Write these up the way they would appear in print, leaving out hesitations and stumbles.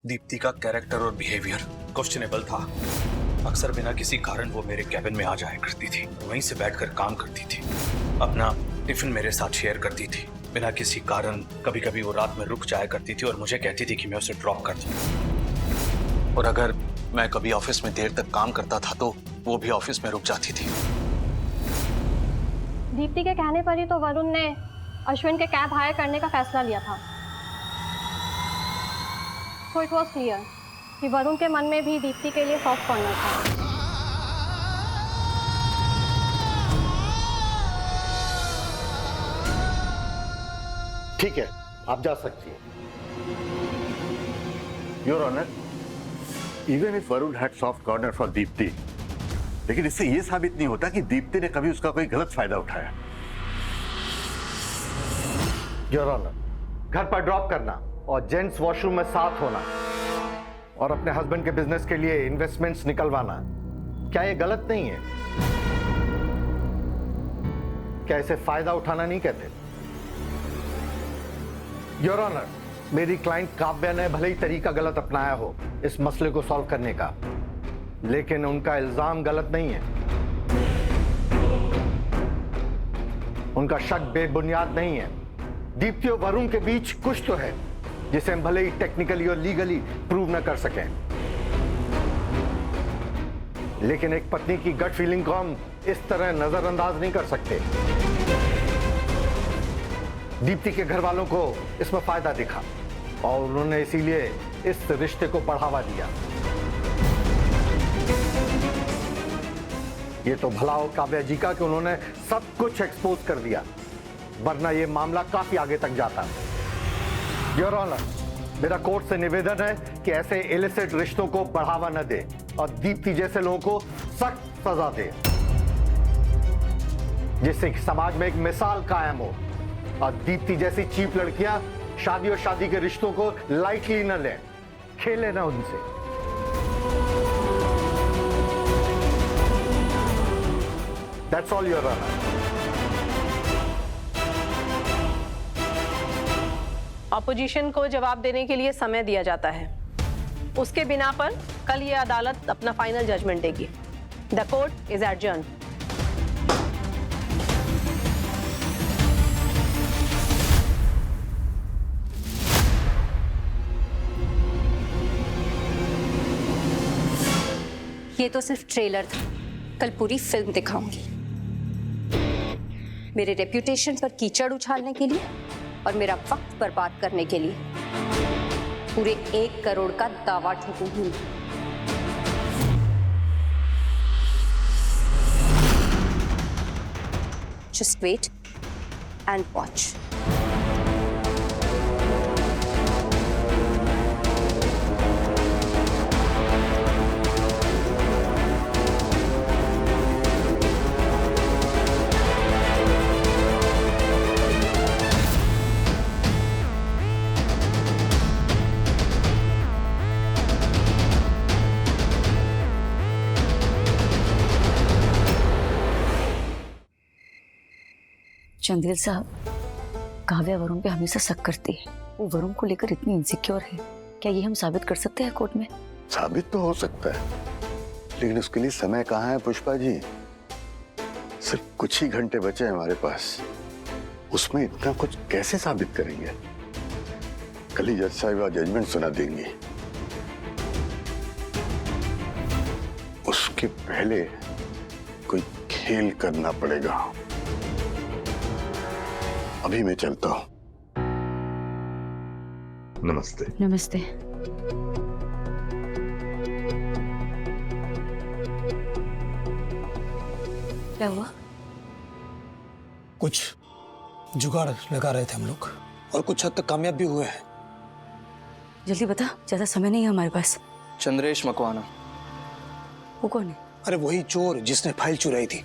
दीप्ति का कैरेक्टर और behaviour questionable था। अक्सर बिना किसी कारण वो मेरे कैबिन में आ जाया करती थी, वहीं से बैठकर काम करती थी, अपना टिफिन मेरे साथ शेयर करती थी। बिना किसी कारण कभी कभी वो रात में रुक जाया करती थी और मुझे कहती थी कि मैं उसे ड्रॉप कर दूं। और अगर मैं कभी ऑफिस में देर तक काम करता था तो वो भी ऑफिस में रुक जाती थी। दीप्ति के कहने पर ही तो वरुण ने अश्विन के कैब हायर करने का फैसला लिया था। So it was clear कि वरुण के मन में भी दीप्ति के लिए सॉफ्ट कॉर्नर था। ठीक है, आप जा सकती हैं। Your honour, even if Varun had soft corner for Deepti, लेकिन इससे यह साबित नहीं होता कि दीप्ति ने कभी उसका कोई गलत फायदा उठाया। योर ऑनर, घर पर ड्रॉप करना और जेंट्स वॉशरूम में साथ होना और अपने हस्बैंड के बिजनेस के लिए इन्वेस्टमेंट्स निकलवाना, क्या ये गलत नहीं है? क्या इसे फायदा उठाना नहीं कहते? योर ऑनर, मेरी क्लाइंट काव्या ने भले ही तरीका गलत अपनाया हो इस मसले को सॉल्व करने का, लेकिन उनका इल्जाम गलत नहीं है। उनका शक बेबुनियाद नहीं है। दीप्ति और वरुण के बीच कुछ तो है जिसे हम भले ही टेक्निकली और लीगली प्रूव न कर सकें, लेकिन एक पत्नी की गट फीलिंग को हम इस तरह नजरअंदाज नहीं कर सकते। दीप्ति के घर वालों को इसमें फायदा दिखा और उन्होंने इसीलिए इस रिश्ते को बढ़ावा दिया। ये तो भला हो काव्या जी का कि उन्होंने सब कुछ एक्सपोज कर दिया, वरना ये मामला काफी आगे तक जाता। योर ऑनर, मेरा कोर्ट से निवेदन है कि ऐसे इलिसिट रिश्तों को बढ़ावा न दे और दीप्ति जैसे लोगों को सख्त सजा दे, जिससे समाज में एक मिसाल कायम हो और दीप्ति जैसी चीप लड़कियां शादी और शादी के रिश्तों को लाइटली न लें, खेले ना उनसे। That's all your honour. Opposition को जवाब देने के लिए समय दिया जाता है। उसके बिना पर कल ये अदालत अपना फाइनल जजमेंट देगी। The court is adjourn. ये तो सिर्फ ट्रेलर था, कल पूरी फिल्म दिखाऊंगी। मेरे रेप्यूटेशन पर कीचड़ उछालने के लिए और मेरा वक्त बर्बाद करने के लिए पूरे 1 करोड़ का दावा ठोकूंगी। Just wait and watch. Chandel साहब, काव्या वरुण पे हमेशा शक करती है। वो वरुण को लेकर इतनी इनसिक्योर है, क्या ये हम साबित कर सकते हैं कोर्ट में? साबित तो हो सकता है, लेकिन उसके लिए समय कहाँ है पुष्पा जी? सिर्फ कुछ ही घंटे बचे हैं हमारे पास, उसमें इतना कुछ कैसे साबित करेंगे? कल ही जज साहिबा जजमेंट सुना देंगी, उसके पहले कोई खेल करना पड़ेगा। अभी मैं चलता हूं। नमस्ते। नमस्ते। क्या हुआ? कुछ जुगाड़ लगा रहे थे हम लोग और कुछ हद तक कामयाब भी हुए हैं। जल्दी बता, ज्यादा समय नहीं है हमारे पास। चंद्रेश मकवाना। वो कौन है? अरे वही चोर जिसने फाइल चुराई थी।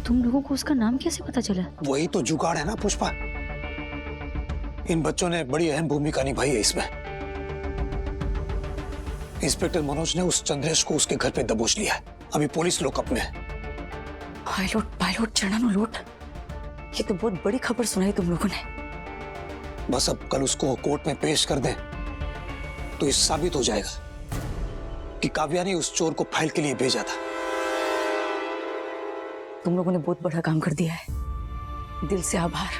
तुम लोगों को उसका नाम कैसे पता चला? वही तो जुगाड़ है ना पुष्पा। इन बच्चों ने बड़ी अहम भूमिका निभाई है इसमें। इंस्पेक्टर मनोज ने उस चंद्रेश को उसके घर पे दबोच लिया है। अभी पुलिस लोकअप में है। पायलट चढ़ानो लोट, ये तो बहुत बड़ी खबर सुनाई तुम लोगों ने। बस अब कल उसको कोर्ट में पेश कर दें तो ये साबित हो जाएगा कि काव्या ने उस चोर को फाइल के लिए भेजा था। तुम लोगों ने बहुत बड़ा काम कर दिया है, दिल से आभार।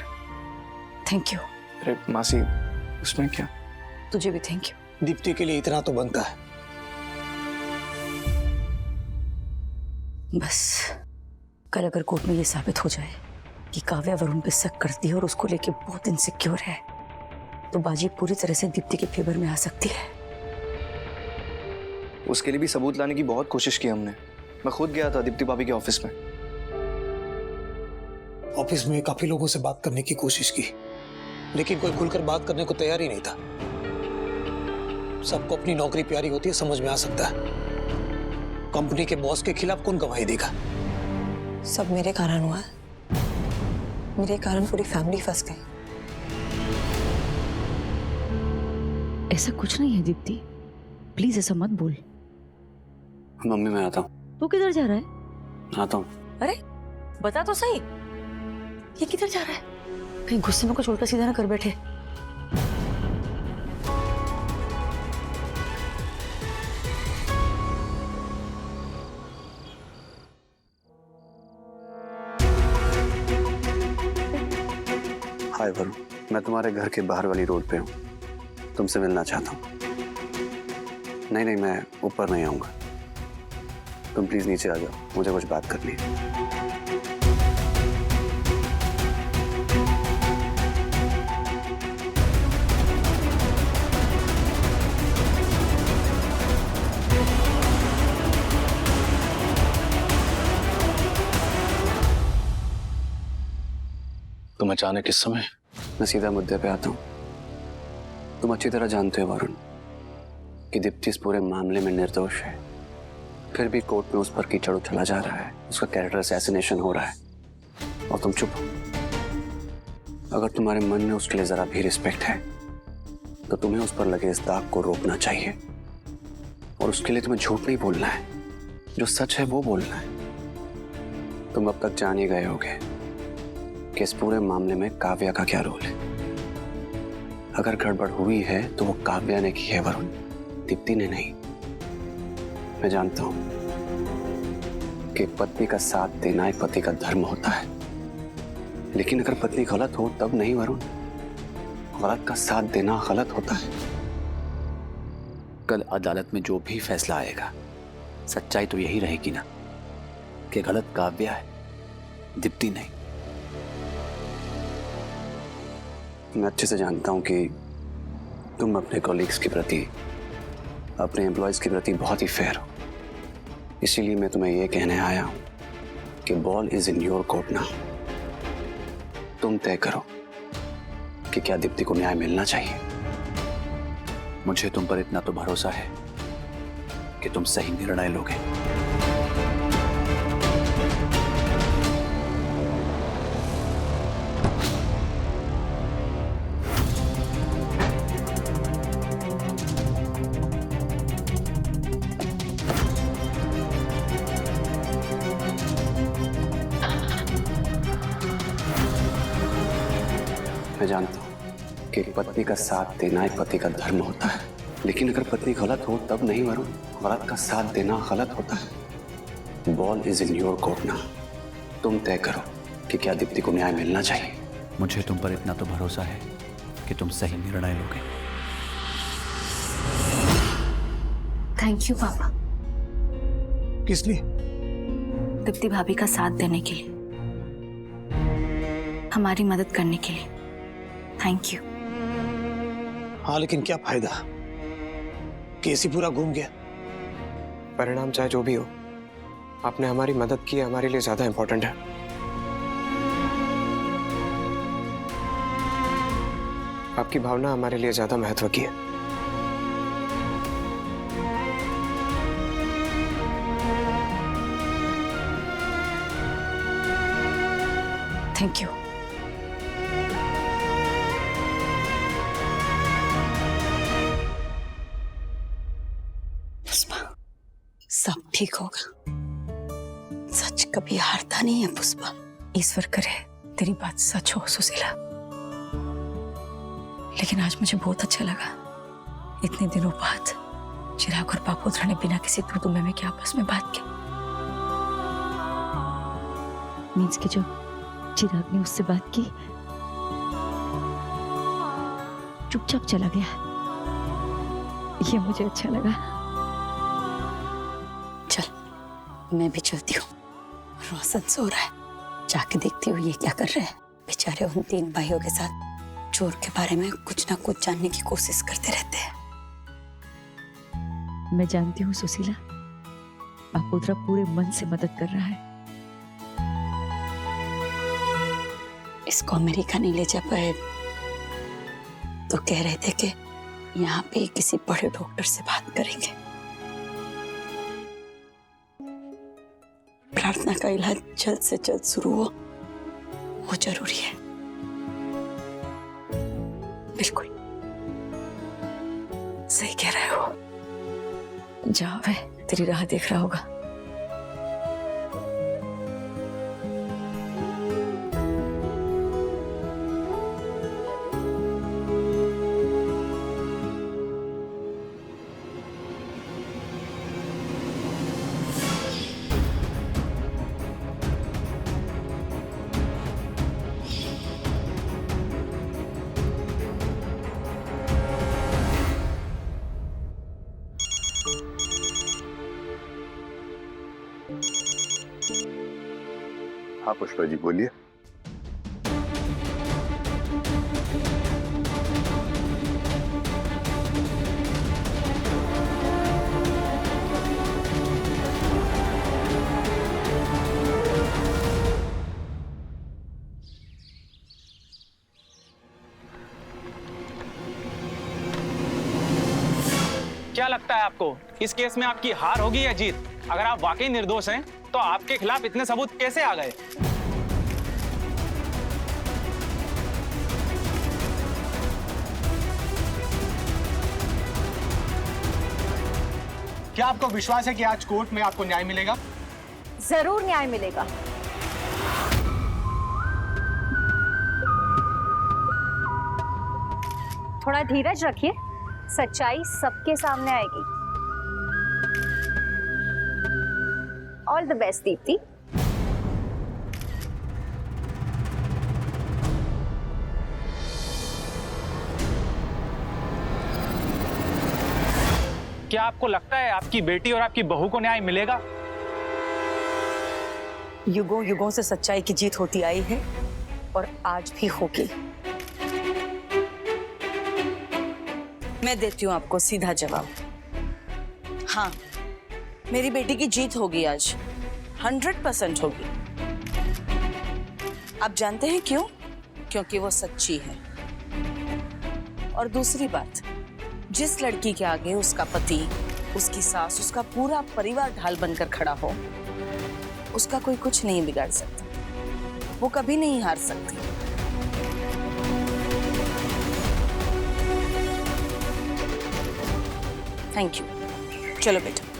Thank you. अरे मासी, उसमें क्या? तुझे भी थैंक यू। दीप्ति के लिए इतना तो बनता है। बस कल अगर कोर्ट में ये साबित हो जाए कि काव्या वरुण पे शक करती है और उसको लेके बहुत इनसिक्योर है, तो बाजी पूरी तरह से दीप्ति के फेवर में आ सकती है। उसके लिए भी सबूत लाने की बहुत कोशिश की हमने। मैं खुद गया था दीप्ति भाभी के ऑफिस में। ऑफिस में काफी लोगों से बात करने की कोशिश की, लेकिन कोई खुलकर बात करने को तैयार ही नहीं था। सबको अपनी नौकरी प्यारी होती है, समझ में आ सकता है। कंपनी के बॉस के खिलाफ कौन गवाही देगा? सब मेरे कारण हुआ है। मेरे कारण पूरी फैमिली फंस गई। ऐसा कुछ नहीं है दीप्ति, प्लीज ऐसा मत बोल। मम्मी, मैं आता हूँ। तू किधर जा रहा है? आता हूँ। अरे बता तो सही, ये किधर जा रहा है? कहीं गुस्से में कुछ उल्टा सीधा ना कर बैठे। हाय वरुण, मैं तुम्हारे घर के बाहर वाली रोड पे हूँ, तुमसे मिलना चाहता हूँ। नहीं, मैं ऊपर नहीं आऊंगा। तुम प्लीज नीचे आ जाओ, मुझे कुछ बात करनी है। तुम अचानक इस समय? मैं सीधा मुद्दे पे आता हूँ। तुम अच्छी तरह जानते हो वरुण कि दीप्ति इस पूरे मामले में निर्दोष है, फिर भी कोर्ट में उस पर कीचड़ उछला जा रहा है, उसका कैरेक्टर असैसिनेशन हो रहा है, और तुम चुप हो। अगर तुम्हारे मन में उसके लिए जरा भी रिस्पेक्ट है तो तुम्हें उस पर लगे इस दाग को रोकना चाहिए, और उसके लिए तुम्हें झूठ नहीं बोलना है, जो सच है वो बोलना है। तुम अब तक जान ही गए होगे कि इस पूरे मामले में काव्या का क्या रोल है। अगर गड़बड़ हुई है तो वो काव्या ने की है वरुण, दीप्ति ने नहीं। मैं जानता हूं कि पत्नी का साथ देना एक पति का धर्म होता है, लेकिन अगर पत्नी गलत हो तब नहीं वरुण, गलत का साथ देना गलत होता है। कल अदालत में जो भी फैसला आएगा, सच्चाई तो यही रहेगी ना कि गलत काव्या है, दीप्ति नहीं। मैं अच्छे से जानता हूं कि तुम अपने कॉलीग्स के प्रति, अपने एम्प्लॉयज के प्रति बहुत ही फेयर हो, इसीलिए मैं तुम्हें यह कहने आया हूं कि ball is in your court now. तुम तय करो कि क्या दीप्ति को न्याय मिलना चाहिए। मुझे तुम पर इतना तो भरोसा है कि तुम सही निर्णय लोगे। मैं जानता हूं कि पत्नी का साथ देना एक पति का धर्म होता है, लेकिन अगर पत्नी गलत हो तब नहीं वरुण, गलत का साथ देना गलत होता है। Ball is in your court now. तुम तय करो कि क्या दीप्ति को न्याय मिलना चाहिए। मुझे तुम पर इतना तो भरोसा है कि तुम सही निर्णय लोगे। थैंक यू पापा, किस लिए? दीप्ति भाभी का साथ देने के लिए, हमारी मदद करने के लिए। Thank you. हाँ, लेकिन क्या फायदा? केस ही पूरा घूम गया। परिणाम चाहे जो भी हो, आपने हमारी मदद की, हमारे लिए ज्यादा इंपॉर्टेंट है। आपकी भावना हमारे लिए ज्यादा महत्व की है। Thank you. पुष्पा, सब ठीक होगा। सच कभी हारता नहीं है पुष्पा। ईश्वर करे तेरी बात सच हो सुशीला। लेकिन आज मुझे बहुत अच्छा लगा इतने दिनों बाद चिराग और पापोद्रा ने बिना किसी तू तुम्हें में के आपस में बात की। मीन्स कि जब चिराग ने उससे बात की चुपचाप चला गया। ये मुझे अच्छा लगा। चल मैं भी चलती हूँ, रोशन सो रहा है, जाके देखती हूँ ये क्या कर रहे हैं। बेचारे उन 3 भाइयों के साथ चोर के बारे में कुछ ना कुछ जानने की कोशिश करते रहते हैं। मैं जानती हूँ सुशीला, पापोद्रा पूरे मन से मदद कर रहा है। इसको अमेरिका नहीं ले जा पाए तो कह रहे थे कि यहाँ पे किसी बड़े डॉक्टर से बात करेंगे। प्रार्थना का इलाज जल्द से जल्द शुरू हो, वो जरूरी है। बिल्कुल सही कह रहे हो। जाओ वे तेरी राह देख रहा होगा। हाँ पुष्पा जी बोलिए। क्या लगता है आपको इस केस में आपकी हार होगी या जीत? अगर आप वाकई निर्दोष हैं तो आपके खिलाफ इतने सबूत कैसे आ गए? क्या आपको विश्वास है कि आज कोर्ट में आपको न्याय मिलेगा? जरूर न्याय मिलेगा। थोड़ा धीरज रखिए, सच्चाई सबके सामने आएगी। All the best Deepti. क्या आपको लगता है आपकी बेटी और आपकी बहू को न्याय मिलेगा? युगों युगों से सच्चाई की जीत होती आई है और आज भी होगी। मैं देती हूँ आपको सीधा जवाब। हाँ, मेरी बेटी की जीत होगी आज, 100% होगी। आप जानते हैं क्यों? क्योंकि वो सच्ची है। और दूसरी बात, जिस लड़की के आगे उसका पति, उसकी सास, उसका पूरा परिवार ढाल बनकर खड़ा हो, उसका कोई कुछ नहीं बिगाड़ सकता। वो कभी नहीं हार सकती। Thank you. चलो बेटा।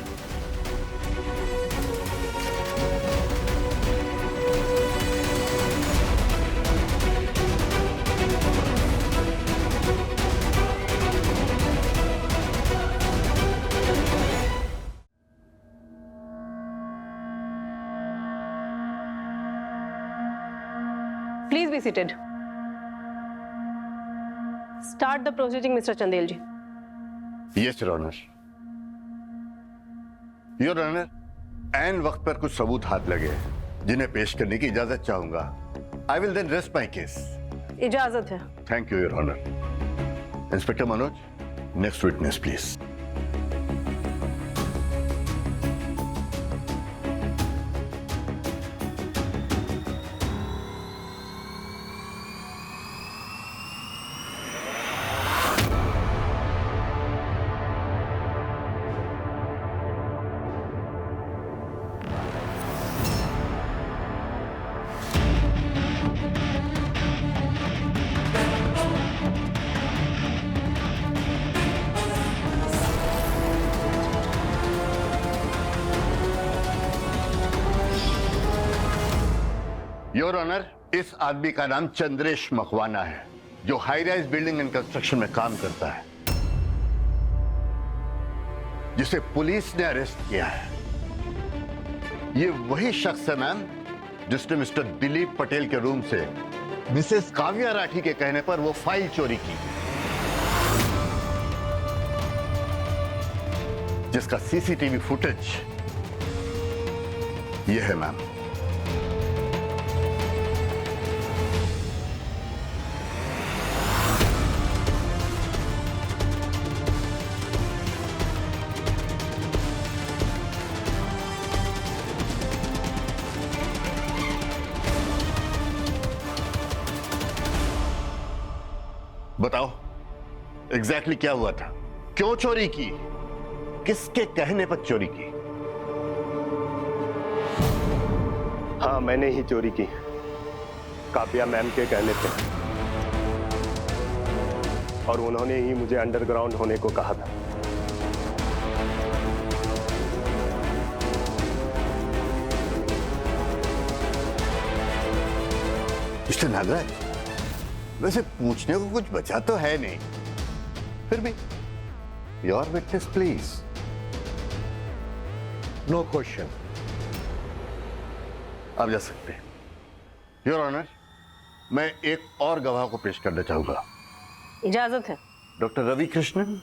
Please be seated. Start the proceeding, Mr. Chandel ji. Yes your honour. Your honour, ऐन वक्त पर कुछ सबूत हाथ लगे हैं जिन्हें पेश करने की इजाजत चाहूंगा। I will then rest my case. इजाजत है। Thank you your honour. Inspector Manoj, next witness please. Your honour, इस आदमी का नाम चंद्रेश मकवाना है, जो high rise building and construction में काम करता है। जिसे पुलिस ने अरेस्ट किया है, ये वही शख्स है मैम जिसने मिस्टर दिलीप पटेल के रूम से मिसेस काव्या राठी के कहने पर वो फाइल चोरी की, जिसका सीसीटीवी फुटेज ये है मैम। बताओ एग्जैक्टली क्या हुआ था, क्यों चोरी की, किसके कहने पर चोरी की? हाँ, मैंने ही चोरी की, काव्या मैम के कहने पे, और उन्होंने ही मुझे अंडरग्राउंड होने को कहा था। मिस्टर नागराज, वैसे पूछने को कुछ बचा तो है नहीं, फिर भी your witness please. No question. आप जा सकते हैं। योर ऑनर, मैं एक और गवाह को पेश करना चाहूंगा। इजाजत है। Doctor Ravi Krishnan.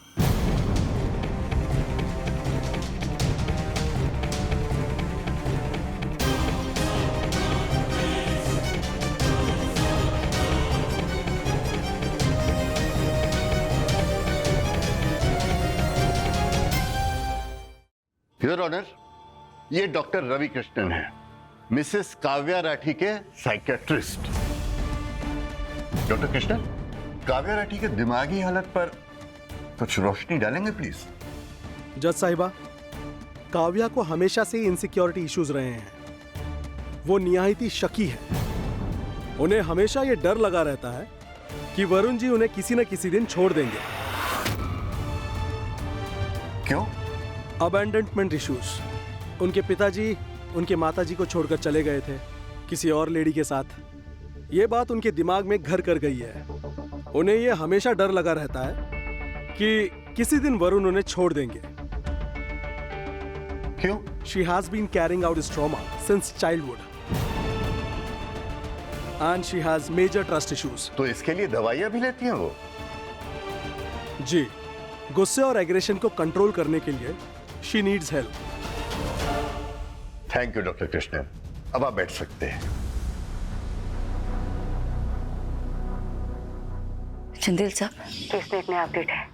Your honour, ये डॉक्टर रवि कृष्णन है, मिसेस काव्या राठी के साइकेट्रिस्ट। डॉक्टर कृष्णन, काव्या राठी के दिमागी हालत पर कुछ रोशनी डालेंगे प्लीज? जज साहिबा, काव्या को हमेशा से इनसिक्योरिटी इश्यूज रहे हैं। वो निहायती शकी है। उन्हें हमेशा ये डर लगा रहता है कि वरुण जी उन्हें किसी न किसी दिन छोड़ देंगे। क्यों? Abandonment issues. उनके पिताजी उनके माताजी को छोड़कर चले गए थे किसी और लेडी के साथ। ये बात उनके दिमाग में घर कर गई है। उन्हें ये हमेशा डर लगा रहता है कि किसी दिन वरुण उन्हें छोड़ देंगे। क्यों? She has been carrying out this trauma since childhood and she has major trust issues. तो इसके लिए दवाइयां भी लेती हैं वो? जी, गुस्से और एग्रेशन को कंट्रोल करने के लिए she needs help. Thank you doctor Krishnan, अब आप बैठ सकते हैं। चंदेल साहब, केस में एक नया अपडेट है।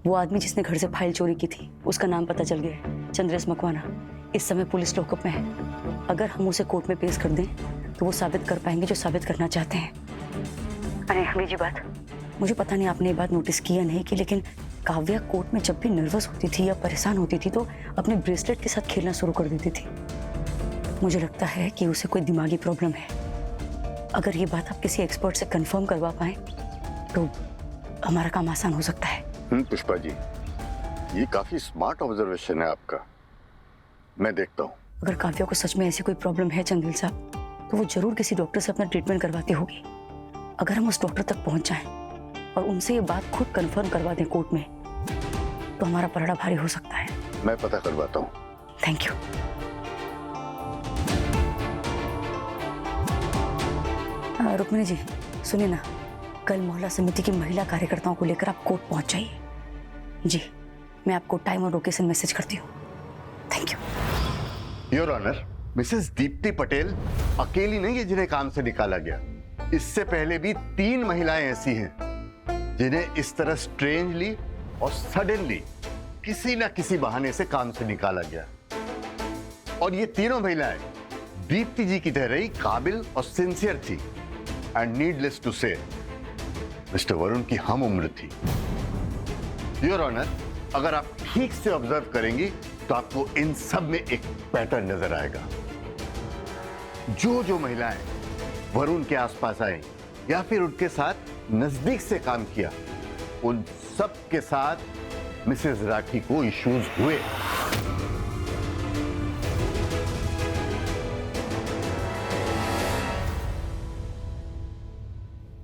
वो आदमी जिसने घर से फाइल चोरी की थी, उसका नाम पता चल गया है, चंद्रेश मकवाना। इस समय पुलिस लॉकअप में है। अगर हम उसे कोर्ट में पेश कर दें तो वो साबित कर पाएंगे जो साबित करना चाहते हैं। अरे बीजी बात, मुझे पता नहीं आपने ये बात नोटिस की या नहीं की, लेकिन काव्या कोर्ट में जब भी नर्वस होती थी या परेशान होती थी तो अपने ब्रेसलेट के साथ खेलना शुरू कर देती थी। मुझे लगता है कि उसे कोई दिमागी प्रॉब्लम है। अगर ये बात आप किसी एक्सपर्ट से कंफर्म करवा पाए तो हमारा काम आसान हो सकता है। पुष्पा जी, ये काफी स्मार्ट ऑब्जर्वेशन है आपका, मैं देखता हूँ। अगर काव्या को सच में ऐसी कोई प्रॉब्लम है चंदेल साहब, तो वो जरूर किसी डॉक्टर से अपना ट्रीटमेंट करवाती होगी। अगर हम उस डॉक्टर तक पहुंच जाएं और उनसे ये बात खुद कंफर्म करवा दें कोर्ट में, तो हमारा पलड़ा भारी हो सकता है। मैं पता करवाता हूँ। Thank you. रुक्मिणी जी, सुनिए ना, कल मोहल्ला समिति की महिला कार्यकर्ताओं को लेकर आप कोर्ट पहुंच जाइए। जी, मैं आपको टाइम और लोकेशन मैसेज करती हूँ। Thank you. Your honour, Mrs Deepti Patel अकेली नहीं है जिन्हें काम से निकाला गया। इससे पहले भी 3 महिलाएं ऐसी हैं जिन्हें इस तरह स्ट्रेंजली और सडनली किसी ना किसी बहाने से काम से निकाला गया। और ये तीनों महिलाएं दीप्ति जी की तरह ही काबिल और सिंसियर थी, एंड नीडलेस टू से मिस्टर वरुण की हम उम्र थी। योर ऑनर, अगर आप ठीक से ऑब्जर्व करेंगी तो आपको इन सब में एक पैटर्न नजर आएगा। जो जो महिलाएं वरुण के आसपास आई या फिर उनके साथ नजदीक से काम किया, उन सब के साथ मिसेस राठी को इश्यूज हुए।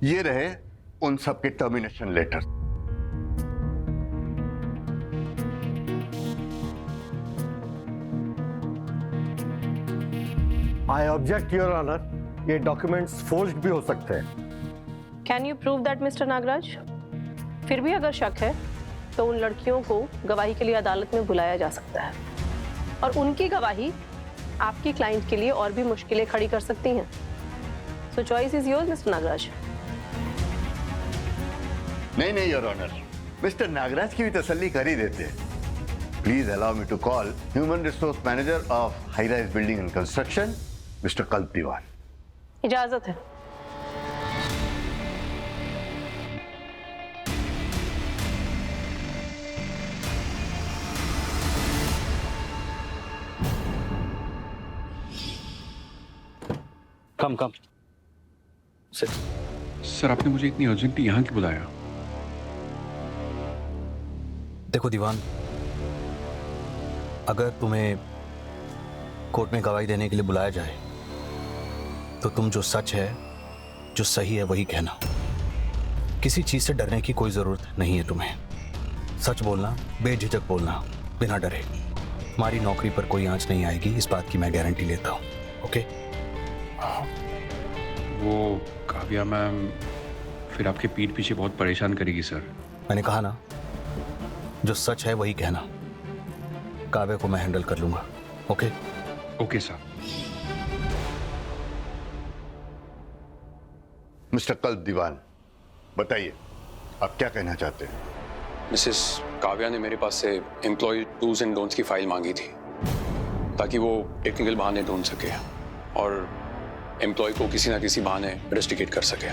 ये रहे उन सब के termination letter. I object your honour, ये डॉक्यूमेंट्स फोर्ज्ड भी हो सकते हैं। Can you prove that mister Nagraj? फिर भी अगर शक है तो उन लड़कियों को गवाही के लिए अदालत में बुलाया जा सकता है और उनकी गवाही आपकी क्लाइंट के लिए और भी मुश्किलें खड़ी कर सकती हैं। So choice is yours mister Nagraj. नहीं योर ऑनर, मिस्टर नागराज की भी तसल्ली कर ही देते। Please allow me to call human resource manager of high rise building and construction, mister Kalp Diwan. इजाजत है। कम सर, आपने मुझे इतनी अर्जेंटली यहाँ क्यों बुलाया? देखो दीवान, अगर तुम्हें कोर्ट में गवाही देने के लिए बुलाया जाए तो तुम जो सच है, जो सही है वही कहना। किसी चीज से डरने की कोई जरूरत नहीं है तुम्हें। सच बोलना, बेझिझक बोलना, बिना डरे। तुम्हारी नौकरी पर कोई आंच नहीं आएगी, इस बात की मैं गारंटी लेता हूँ। ओके? वो काव्या मैम फिर आपके पीठ पीछे बहुत परेशान करेगी सर। मैंने कहा ना, जो सच है वही कहना। काव्या को मैं हैंडल कर लूंगा। Okay? Okay sir. Mister Kalp दीवान, बताइए आप क्या कहना चाहते हैं? मिसेस काव्या ने मेरे पास से एम्प्लॉय डूज एंड डोंट्स की फाइल मांगी थी ताकि वो टेक्निकल बहाने ढूंढ सके और एम्प्लॉय को किसी ना किसी बहाने रेस्टिकेट कर सके।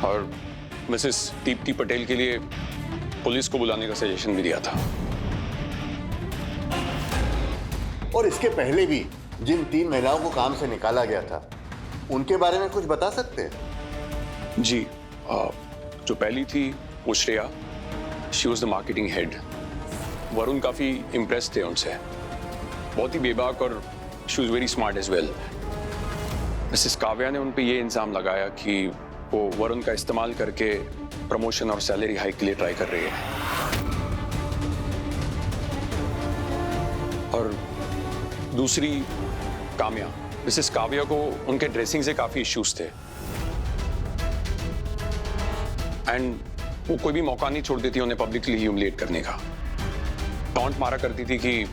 और मिसेस दीप्ति पटेल के लिए पुलिस को बुलाने का सजेशन भी दिया था। और इसके पहले भी जिन 3 महिलाओं को काम से निकाला गया था, उनके बारे में कुछ बता सकते हैं? जी, जो पहली थी वो Shreya, she was the marketing head. Varun काफी इम्प्रेस थे उनसे, बहुत ही बेबाक, और she was very smart as well. Mrs Kavya ने उन पे ये इल्जाम लगाया कि वो वरुण का इस्तेमाल करके प्रमोशन और सैलरी हाइक के लिए ट्राई कर रही है। और दूसरी काम्या, मिसेस काव्या को उनके ड्रेसिंग से काफी इश्यूज थे एंड वो कोई भी मौका नहीं छोड़ती थी उन्हें पब्लिकली ह्यूमिलिएट करने का। टॉन्ट मारा करती थी कि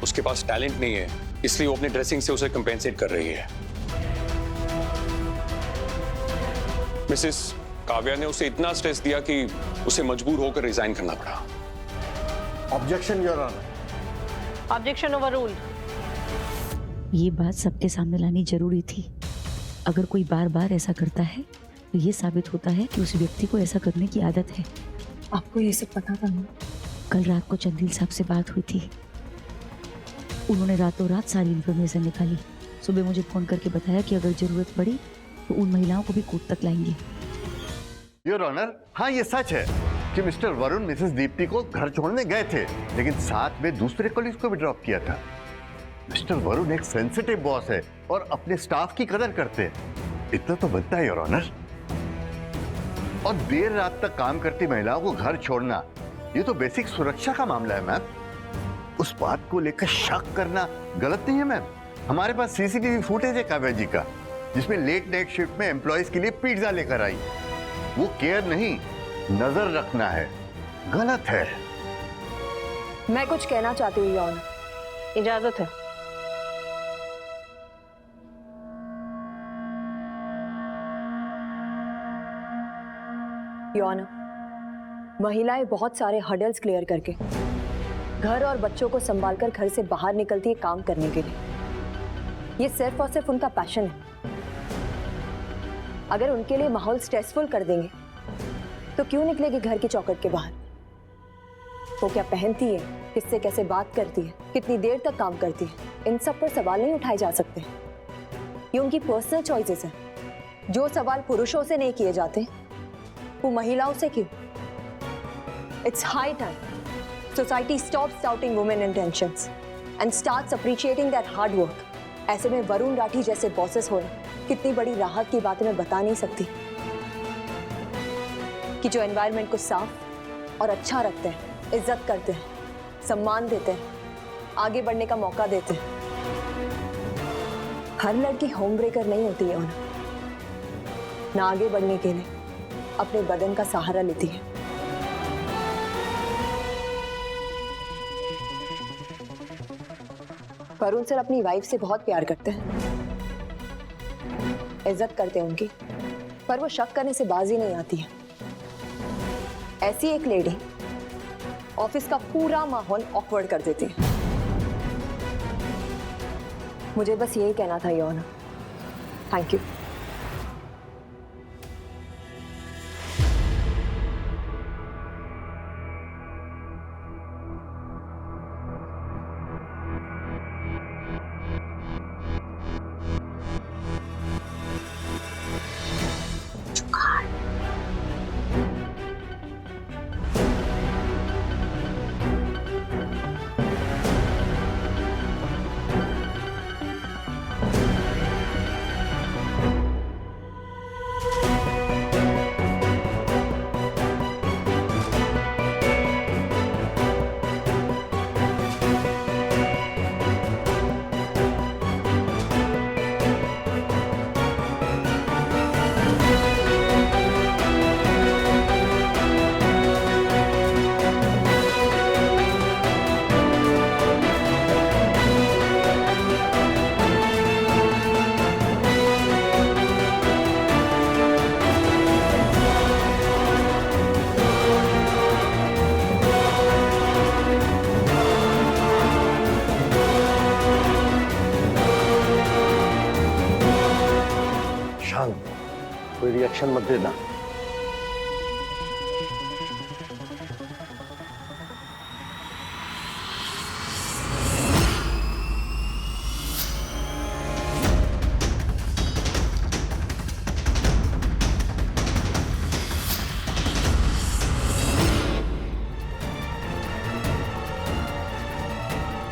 उसके पास टैलेंट नहीं है, इसलिए वो अपने ड्रेसिंग से उसे कंपेंसेट कर रही है। मिसेस काव्या ने उसे इतना स्ट्रेस दिया कि उसे मजबूर होकर रिजाइन करना पड़ा। Objection your honour. Objection overruled. ये बात सबके सामने लानी जरूरी थी। अगर कोई बार बार ऐसा करता है तो ये साबित होता है कि उस व्यक्ति को ऐसा करने की आदत है। आपको ये सब पता था ना? कल रात को चंदेल साहब से बात हुई थी, उन्होंने रातों रात सारी इन्फॉर्मेशन निकाली। सुबह मुझे फोन करके बताया कि अगर जरूरत पड़ी तो उन महिलाओं को भी कोर्ट तक लाएंगे। योर ऑनर, हाँ ये सच है कि मिस्टर वरुण मिसेस दीप्ति को घर छोड़ने गए थे, लेकिन साथ में दूसरे कॉलीग को भी ड्रॉप किया था। मिस्टर वरुण एक सेंसिटिव बॉस है और अपने स्टाफ की कदर करते हैं, इतना तो बनता है योर ऑनर। और देर रात तक काम करती महिलाओं को घर छोड़ना, ये तो बेसिक सुरक्षा का मामला है मैम। उस बात को लेकर शक करना गलत नहीं है मैम। हमारे पास सीसीटीवी फुटेज है काव्या जी का, जिसमें लेट नाइट शिफ्ट में एम्प्लॉयज के लिए पिज्जा लेकर आई। वो केयर नहीं, नजर रखना है, गलत है। मैं कुछ कहना चाहती हूँ योर ऑनर। इजाजत है। योर ऑनर, महिलाएं बहुत सारे हर्डल्स क्लियर करके घर और बच्चों को संभालकर घर से बाहर निकलती है काम करने के लिए। ये सिर्फ और सिर्फ उनका पैशन है। अगर उनके लिए माहौल स्ट्रेसफुल कर देंगे तो क्यों निकलेगी घर की चौखट के बाहर? वो क्या पहनती है, किससे कैसे बात करती है, कितनी देर तक काम करती है, इन सब पर सवाल नहीं उठाए जा सकते। ये उनकी पर्सनल चॉइसेस हैं। जो सवाल पुरुषों से नहीं किए जाते वो महिलाओं से क्यों? It's high time society stops doubting women intentions and starts appreciating that hard work. ऐसे में वरुण राठी जैसे बॉसेस होना कितनी बड़ी राहत की बात मैं बता नहीं सकती, कि जो एनवायरनमेंट को साफ और अच्छा रखते हैं, इज्जत करते हैं, सम्मान देते हैं, आगे बढ़ने का मौका देते हैं। हर लड़की होम ब्रेकर नहीं होती है ना आगे बढ़ने के लिए अपने बदन का सहारा लेती है। वरुण सर अपनी वाइफ से बहुत प्यार करते हैं, इज्जत करते हैं उनकी, पर वो शक करने से बाजी नहीं आती है। ऐसी एक लेडी ऑफिस का पूरा माहौल ऑकवर्ड कर देती है। मुझे बस यही कहना था योर ऑनर। Thank you. कोई रिएक्शन मत देना।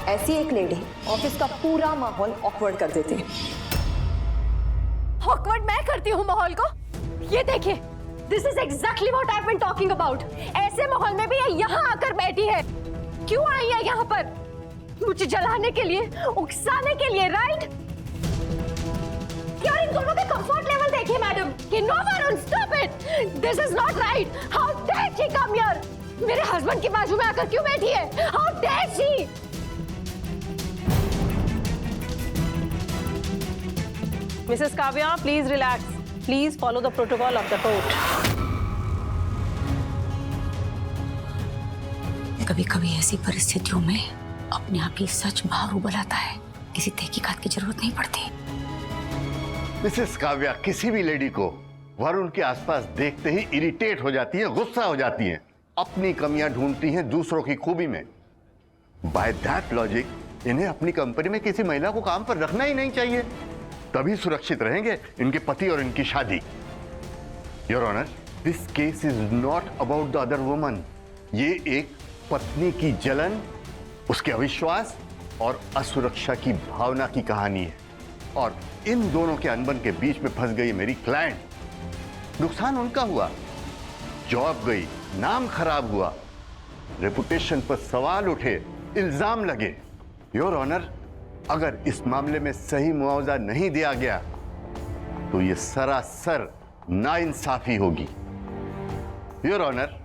ऐसी एक लेडी ऑफिस का पूरा माहौल ऑकवर्ड कर देती है। ऑकवर्ड मैं करती हूँ माहौल को? ये देखिए, this is exactly what I have been talking about. ऐसे माहौल में भी ये यहाँ आकर बैठी है। क्यों आई है यहाँ पर? मुझे जलाने के लिए, उकसाने के लिए, राइट? यार इन दोनों के कंफर्ट लेवल देखिए मैडम। कि no Varun, stop it, this is not right. How dare she come here? मेरे हस्बैंड की बाजू में आकर क्यों बैठी है? How dare she? Mrs. Kavya, please relax. Please follow the protocol of the court. कभी कभी ऐसी परिस्थितियों में अपने आप ही सच बाहर उबल आता है। किसी तहकीकात की जरूरत नहीं पड़ती। मिसेस काव्या किसी भी लेडी को वरुण के आसपास देखते ही इरिटेट हो जाती है, गुस्सा हो जाती है, अपनी कमियां ढूंढती हैं दूसरों की खूबी में। बाय दैट लॉजिक इन्हें अपनी कंपनी में किसी महिला को काम पर रखना ही नहीं चाहिए, तभी सुरक्षित रहेंगे इनके पति और इनकी शादी। Your honour, this case is not about the other woman. ये एक पत्नी की जलन, उसके अविश्वास और असुरक्षा की भावना की कहानी है। और इन दोनों के अनबन के बीच में फंस गई मेरी क्लाइंट। नुकसान उनका हुआ, जॉब गई, नाम खराब हुआ, रेपुटेशन पर सवाल उठे, इल्जाम लगे। योर ऑनर, अगर इस मामले में सही मुआवजा नहीं दिया गया तो यह सरासर नाइंसाफी होगी। योर ऑनर,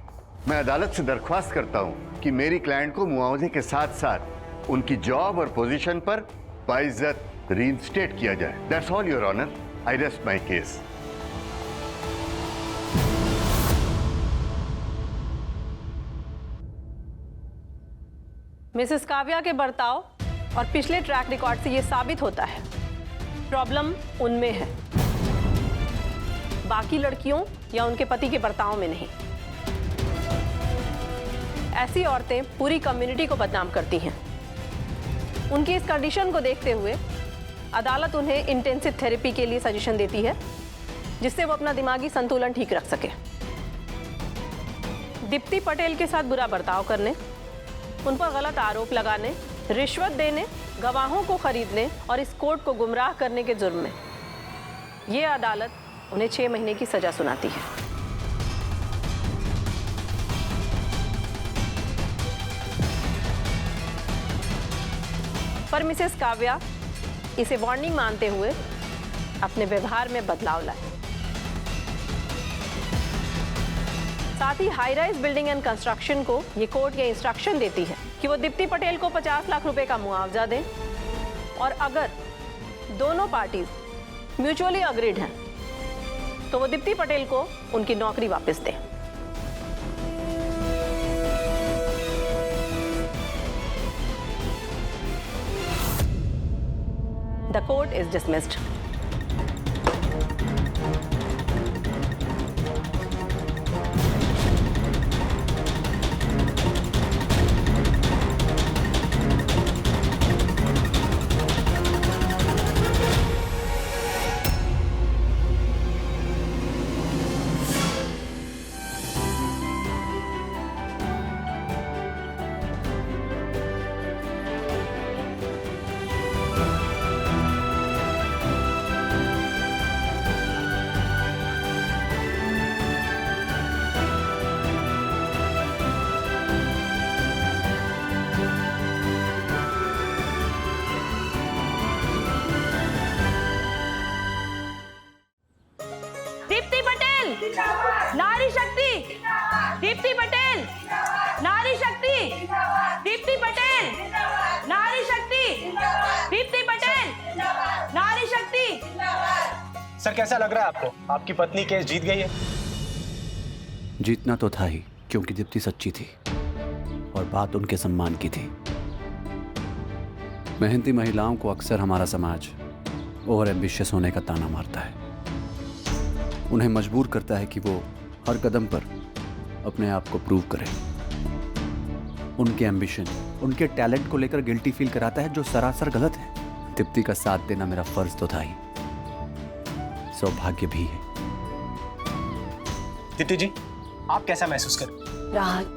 मैं अदालत से दरख्वास्त करता हूं कि मेरी क्लाइंट को मुआवजे के साथ साथ उनकी जॉब और पोजीशन पर बाइज्जत रीइंस्टेट किया जाए। That's all your honour, I rest my case. Mrs Kavya के बर्ताव और पिछले ट्रैक रिकॉर्ड से यह साबित होता है प्रॉब्लम उनमें है, बाकी लड़कियों या उनके पति के बर्ताव में नहीं। ऐसी औरतें पूरी कम्युनिटी को बदनाम करती हैं। उनकी इस कंडीशन को देखते हुए अदालत उन्हें इंटेंसिव थेरेपी के लिए सजेशन देती है, जिससे वो अपना दिमागी संतुलन ठीक रख सके। दीप्ति पटेल के साथ बुरा बर्ताव करने, उन पर गलत आरोप लगाने, रिश्वत देने, गवाहों को खरीदने और इस कोर्ट को गुमराह करने के जुर्म में ये अदालत उन्हें 6 महीने की सजा सुनाती है। पर मिसेस काव्या इसे वार्निंग मानते हुए अपने व्यवहार में बदलाव लाए। साथ ही high rise building and construction को ये कोर्ट ये इंस्ट्रक्शन देती है कि वो दीप्ति पटेल को 50 लाख रुपए का मुआवजा दें, और अगर दोनों पार्टीज म्यूचुअली अग्रीड हैं तो वो दीप्ति पटेल को उनकी नौकरी वापस दें। The court is dismissed. Deepti Patel, नारी शक्ति, दीप्ति पटेल, नारी शक्ति, दीप्ति पटेल, नारी शक्ति, दीप्ति पटेल, नारी शक्ति। सर कैसा लग रहा है आपको? आपकी पत्नी केस जीत गई है। जीतना तो था ही, क्योंकि दीप्ति सच्ची थी और बात उनके सम्मान की थी। मेहनती महिलाओं को अक्सर हमारा समाज ओवर एम्बिशियस होने का ताना मारता है, उन्हें मजबूर करता है कि वो हर कदम पर अपने आप को प्रूव करें। उनके एम्बिशन, उनके टैलेंट को लेकर गिल्टी फील कराता है, जो सरासर गलत है। दीप्ति का साथ देना मेरा फर्ज तो था ही, सौभाग्य भी है। दीप्ति जी, आप कैसा महसूस कर? राहत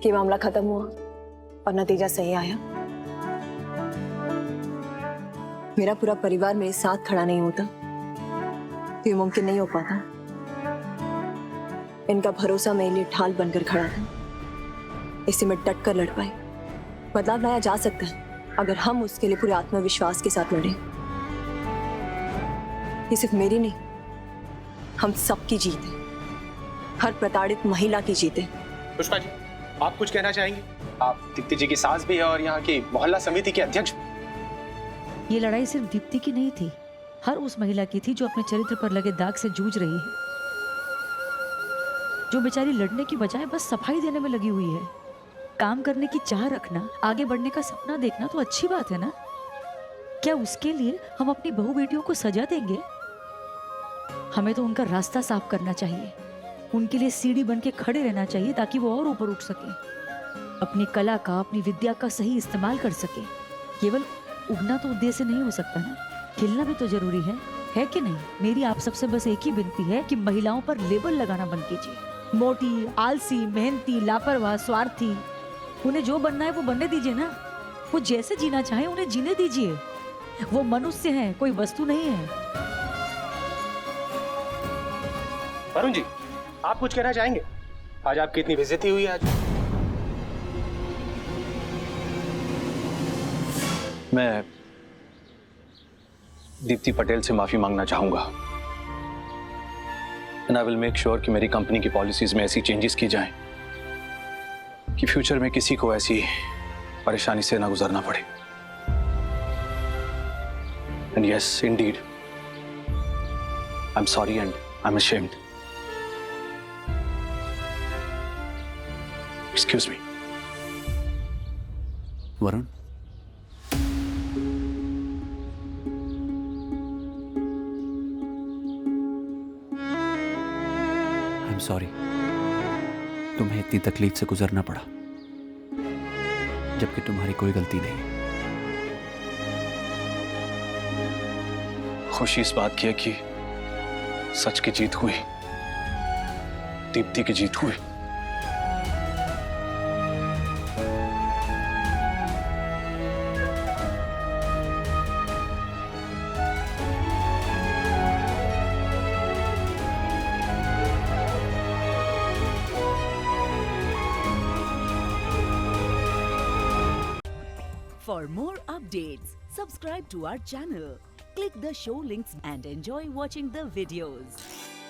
कि मामला खत्म हुआ और नतीजा सही आया। मेरा पूरा परिवार मेरे साथ खड़ा नहीं होता तो ये मुमकिन नहीं हो पाता। इनका भरोसा मेरे लिए ढाल बनकर खड़ा था, इसे मैं डट कर लड़ पाई। बदलाव लाया जा सकता है अगर हम उसके लिए पूरे आत्मविश्वास के साथ लड़ें। ये सिर्फ मेरी नहीं, हम सबकी जीत है, हर प्रताड़ित महिला की जीत है। पुष्पा जी, आप कुछ कहना चाहेंगे? आप दीप्ति जी की सास भी है और यहाँ की मोहल्ला समिति के अध्यक्ष। ये लड़ाई सिर्फ दीप्ति की नहीं थी, हर उस महिला की थी जो अपने चरित्र पर लगे दाग से जूझ रही है, जो बेचारी लड़ने की बजाय बस सफाई देने में लगी हुई है। काम करने की चाह रखना, आगे बढ़ने का सपना देखना तो अच्छी बात है ना। क्या उसके लिए हम अपनी बहू बेटियों को सजा देंगे? हमें तो उनका रास्ता साफ करना चाहिए, उनके लिए सीढ़ी बन के खड़े रहना चाहिए ताकि वो और ऊपर उठ सके, अपनी कला का, अपनी विद्या का सही इस्तेमाल कर सके। केवल उगना तो उद्देश्य नहीं हो सकता ना, खिलना भी तो जरूरी है कि नहीं? मेरी आप सबसे बस एक ही विनती है कि महिलाओं पर लेबल लगाना बंद कीजिए। मोटी, आलसी, मेहनती, लापरवाह, स्वार्थी, उन्हें जो बनना है वो बनने दीजिए ना। वो जैसे जीना चाहे उन्हें जीने दीजिए। वो मनुष्य हैं, कोई वस्तु नहीं है। वरुण जी, आप कुछ कहना चाहेंगे? आज आपकी इतनी बेइज्जती हुई है। आज मैं दीप्ति पटेल से माफी मांगना चाहूंगा, and I will make sure कि मेरी कंपनी की पॉलिसीज में ऐसी चेंजेस की जाएं कि फ्यूचर में किसी को ऐसी परेशानी से ना गुजरना पड़े। And yes, Indeed, I am sorry and I am ashamed. Excuse me. Varun, sorry, तुम्हें इतनी तकलीफ से गुजरना पड़ा, जबकि तुम्हारी कोई गलती नहीं। खुशी इस बात की है कि सच की जीत हुई, दीप्ति की जीत हुई। For more updates, subscribe to our channel, click the show links and enjoy watching the videos.